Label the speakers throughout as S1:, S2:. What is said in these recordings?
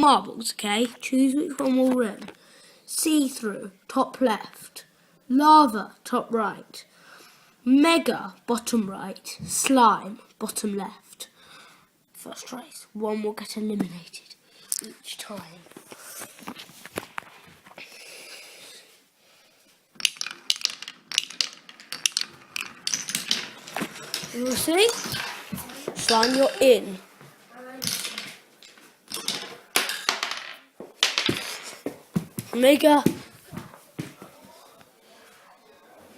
S1: marbles, okay? Choose which one will win. See-through, top left. Lava, top right. Mega, bottom right. Slime, bottom left. First race, one will get eliminated each time. You will see? Slime, you're in. Mega,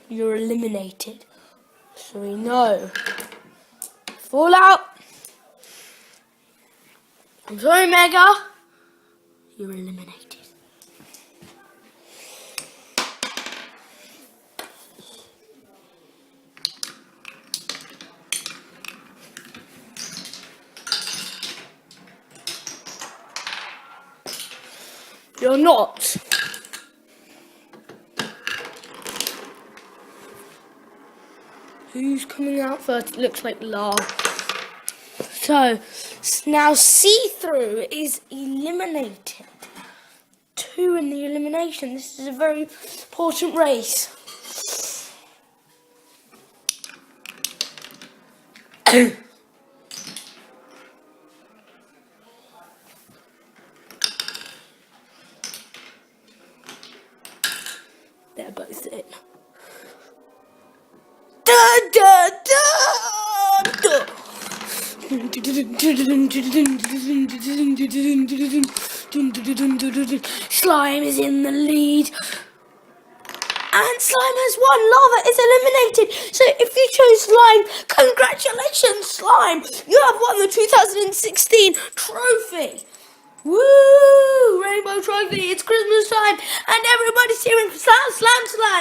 S1: you're eliminated. So we know. Fallout. I'm sorry, Mega. You're eliminated. You're not. Who's coming out first? It looks like lava. So, now see-through is eliminated. 2 in the elimination. This is a very important race. They're both in. Slime is in the lead. And Slime has won. Lava is eliminated. So if you chose Slime, congratulations, Slime. You have won the 2016 trophy. Woo! Rainbow trophy. It's Christmas time. And everybody's cheering for Slime, Slime, Slime.